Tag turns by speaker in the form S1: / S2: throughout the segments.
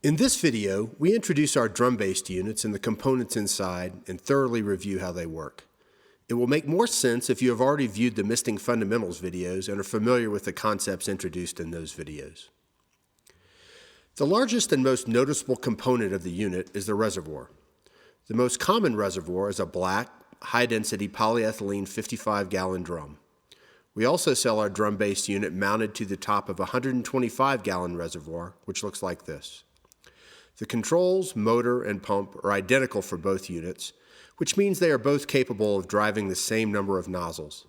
S1: In this video, we introduce our drum-based units and the components inside and thoroughly review how they work. It will make more sense if you have already viewed the misting fundamentals videos and are familiar with the concepts introduced in those videos. The largest and most noticeable component of the unit is the reservoir. The most common reservoir is a black, high-density polyethylene 55-gallon drum. We also sell our drum-based unit mounted to the top of a 125-gallon reservoir, which looks like this. The controls, motor, and pump are identical for both units, which means they are both capable of driving the same number of nozzles.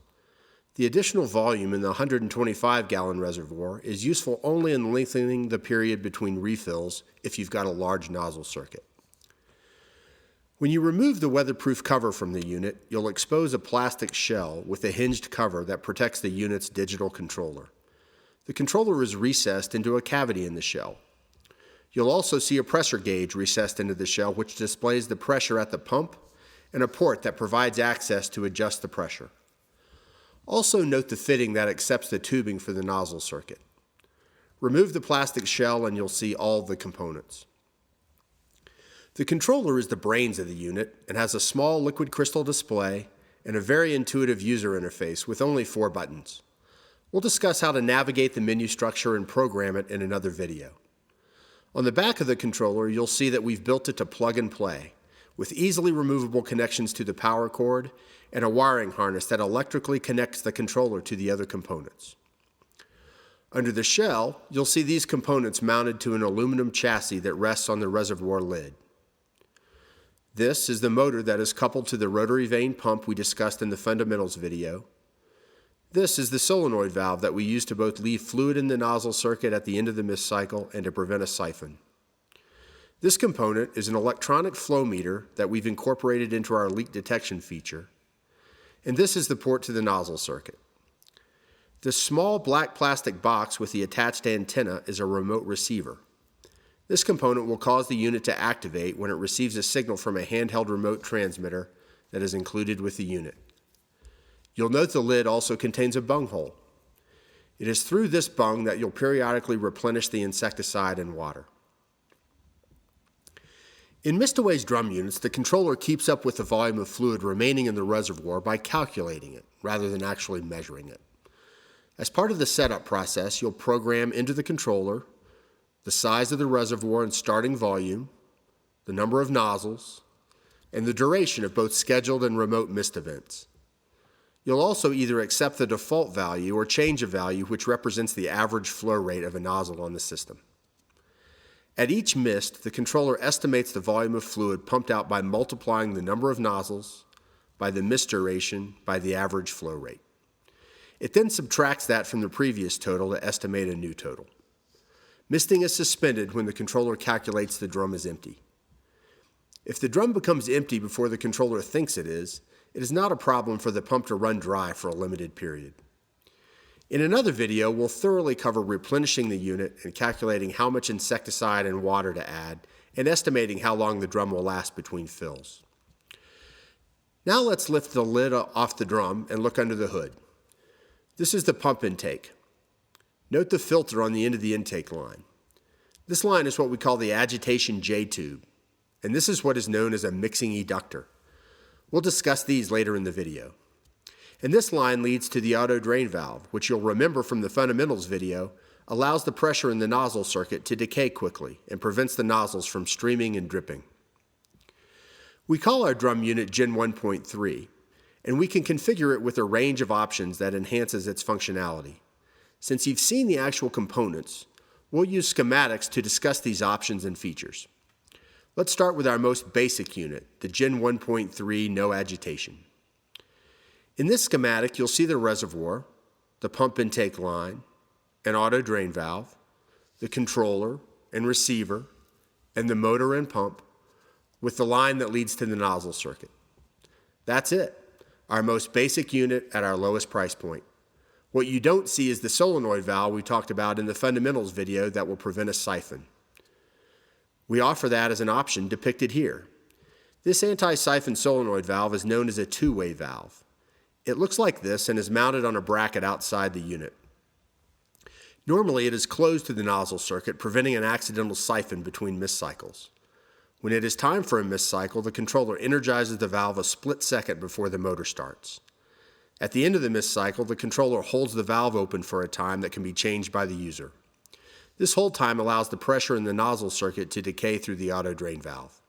S1: The additional volume in the 125-gallon reservoir is useful only in lengthening the period between refills if you've got a large nozzle circuit. When you remove the weatherproof cover from the unit, you'll expose a plastic shell with a hinged cover that protects the unit's digital controller. The controller is recessed into a cavity in the shell. You'll also see a pressure gauge recessed into the shell which displays the pressure at the pump and a port that provides access to adjust the pressure. Also note the fitting that accepts the tubing for the nozzle circuit. Remove the plastic shell and you'll see all the components. The controller is the brains of the unit and has a small liquid crystal display and a very intuitive user interface with only 4 buttons. We'll discuss how to navigate the menu structure and program it in another video. On the back of the controller, you'll see that we've built it to plug and play, with easily removable connections to the power cord and a wiring harness that electrically connects the controller to the other components. Under the shell, you'll see these components mounted to an aluminum chassis that rests on the reservoir lid. This is the motor that is coupled to the rotary vane pump we discussed in the fundamentals video. This is the solenoid valve that we use to both leave fluid in the nozzle circuit at the end of the mist cycle and to prevent a siphon. This component is an electronic flow meter that we've incorporated into our leak detection feature. And this is the port to the nozzle circuit. This small black plastic box with the attached antenna is a remote receiver. This component will cause the unit to activate when it receives a signal from a handheld remote transmitter that is included with the unit. You'll note the lid also contains a bung hole. It is through this bung that you'll periodically replenish the insecticide and water. In MistAway's drum units, the controller keeps up with the volume of fluid remaining in the reservoir by calculating it, rather than actually measuring it. As part of the setup process, you'll program into the controller the size of the reservoir and starting volume, the number of nozzles, and the duration of both scheduled and remote mist events. You'll also either accept the default value or change a value which represents the average flow rate of a nozzle on the system. At each mist, the controller estimates the volume of fluid pumped out by multiplying the number of nozzles by the mist duration by the average flow rate. It then subtracts that from the previous total to estimate a new total. Misting is suspended when the controller calculates the drum is empty. If the drum becomes empty before the controller thinks it is not a problem for the pump to run dry for a limited period. In another video, we'll thoroughly cover replenishing the unit and calculating how much insecticide and water to add and estimating how long the drum will last between fills. Now let's lift the lid off the drum and look under the hood. This is the pump intake. Note the filter on the end of the intake line. This line is what we call the Agitation J tube, and this is what is known as a mixing eductor. We'll discuss these later in the video. And this line leads to the auto drain valve, which you'll remember from the fundamentals video, allows the pressure in the nozzle circuit to decay quickly and prevents the nozzles from streaming and dripping. We call our drum unit Gen 1.3, and we can configure it with a range of options that enhances its functionality. Since you've seen the actual components, we'll use schematics to discuss these options and features. Let's start with our most basic unit, the Gen 1.3 No Agitation. In this schematic, you'll see the reservoir, the pump intake line, an auto drain valve, the controller and receiver, and the motor and pump, with the line that leads to the nozzle circuit. That's it, our most basic unit at our lowest price point. What you don't see is the solenoid valve we talked about in the fundamentals video that will prevent a siphon. We offer that as an option depicted here. This anti-siphon solenoid valve is known as a two-way valve. It looks like this and is mounted on a bracket outside the unit. Normally, it is closed to the nozzle circuit, preventing an accidental siphon between mist cycles. When it is time for a mist cycle, the controller energizes the valve a split second before the motor starts. At the end of the mist cycle, the controller holds the valve open for a time that can be changed by the user. This hold time allows the pressure in the nozzle circuit to decay through the auto drain valve.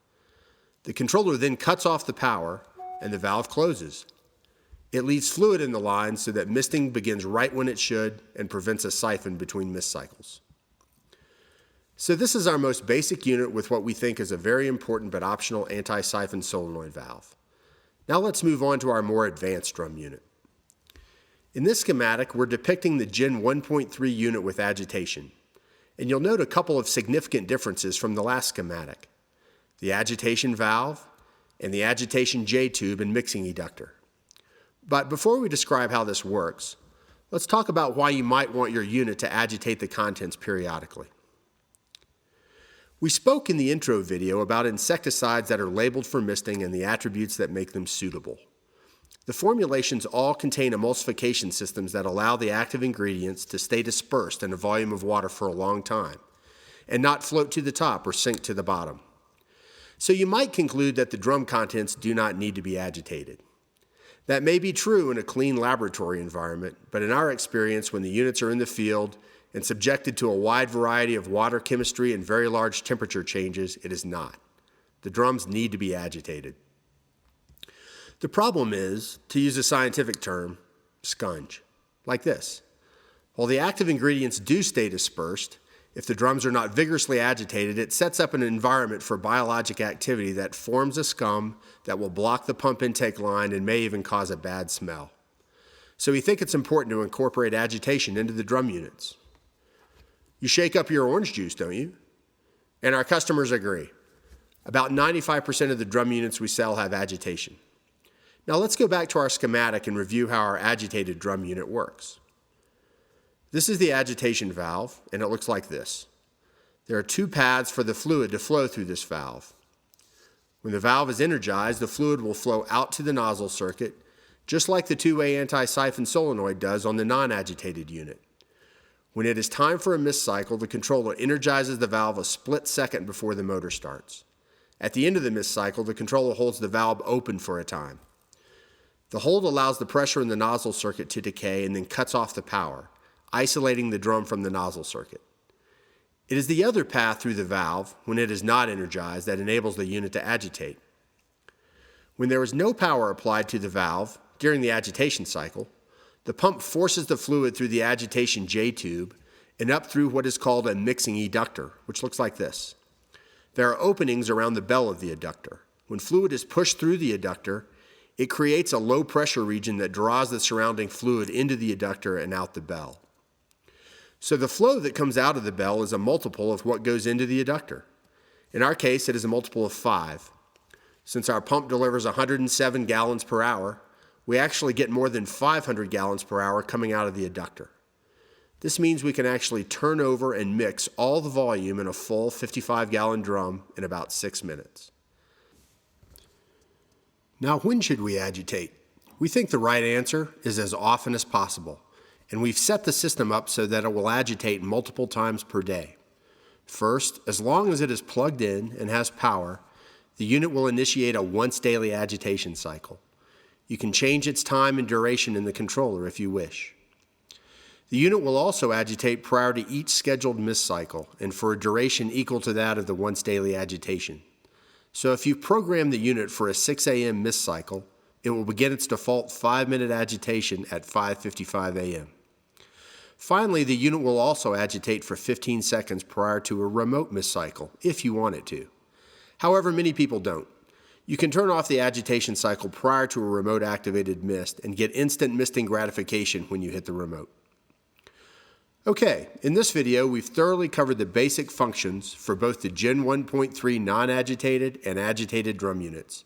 S1: The controller then cuts off the power and the valve closes. It leaves fluid in the line so that misting begins right when it should and prevents a siphon between mist cycles. So this is our most basic unit with what we think is a very important but optional anti-siphon solenoid valve. Now let's move on to our more advanced drum unit. In this schematic, we're depicting the Gen 1.3 unit with agitation, and you'll note a couple of significant differences from the last schematic: the agitation valve and the agitation J-tube and mixing eductor. But before we describe how this works, let's talk about why you might want your unit to agitate the contents periodically. We spoke in the intro video about insecticides that are labeled for misting and the attributes that make them suitable. The formulations all contain emulsification systems that allow the active ingredients to stay dispersed in a volume of water for a long time and not float to the top or sink to the bottom. So you might conclude that the drum contents do not need to be agitated. That may be true in a clean laboratory environment, but in our experience, when the units are in the field and subjected to a wide variety of water chemistry and very large temperature changes, it is not. The drums need to be agitated. The problem is, to use a scientific term, scunge, like this. While the active ingredients do stay dispersed, if the drums are not vigorously agitated, it sets up an environment for biologic activity that forms a scum that will block the pump intake line and may even cause a bad smell. So we think it's important to incorporate agitation into the drum units. You shake up your orange juice, don't you? And our customers agree. About 95% of the drum units we sell have agitation. Now let's go back to our schematic and review how our agitated drum unit works. This is the agitation valve, and it looks like this. There are two paths for the fluid to flow through this valve. When the valve is energized, the fluid will flow out to the nozzle circuit, just like the two-way anti-siphon solenoid does on the non-agitated unit. When it is time for a mist cycle, the controller energizes the valve a split second before the motor starts. At the end of the mist cycle, the controller holds the valve open for a time. The hold allows the pressure in the nozzle circuit to decay and then cuts off the power, isolating the drum from the nozzle circuit. It is the other path through the valve, when it is not energized, that enables the unit to agitate. When there is no power applied to the valve during the agitation cycle, the pump forces the fluid through the agitation J-tube and up through what is called a mixing eductor, which looks like this. There are openings around the bell of the eductor. When fluid is pushed through the eductor, it creates a low pressure region that draws the surrounding fluid into the eductor and out the bell. So the flow that comes out of the bell is a multiple of what goes into the eductor. In our case, it is a multiple of 5. Since our pump delivers 107 gallons per hour, we actually get more than 500 gallons per hour coming out of the eductor. This means we can actually turn over and mix all the volume in a full 55-gallon drum in about 6 minutes. Now, when should we agitate? We think the right answer is as often as possible, and we've set the system up so that it will agitate multiple times per day. First, as long as it is plugged in and has power, the unit will initiate a once daily agitation cycle. You can change its time and duration in the controller if you wish. The unit will also agitate prior to each scheduled mist cycle and for a duration equal to that of the once daily agitation. So if you program the unit for a 6 a.m. mist cycle, it will begin its default 5-minute agitation at 5:55 a.m. Finally, the unit will also agitate for 15 seconds prior to a remote mist cycle, if you want it to. However, many people don't. You can turn off the agitation cycle prior to a remote activated mist and get instant misting gratification when you hit the remote. Okay, in this video, we've thoroughly covered the basic functions for both the Gen 1.3 non-agitated and agitated drum units.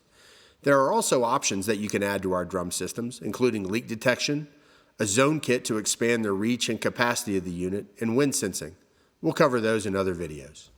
S1: There are also options that you can add to our drum systems, including leak detection, a zone kit to expand the reach and capacity of the unit, and wind sensing. We'll cover those in other videos.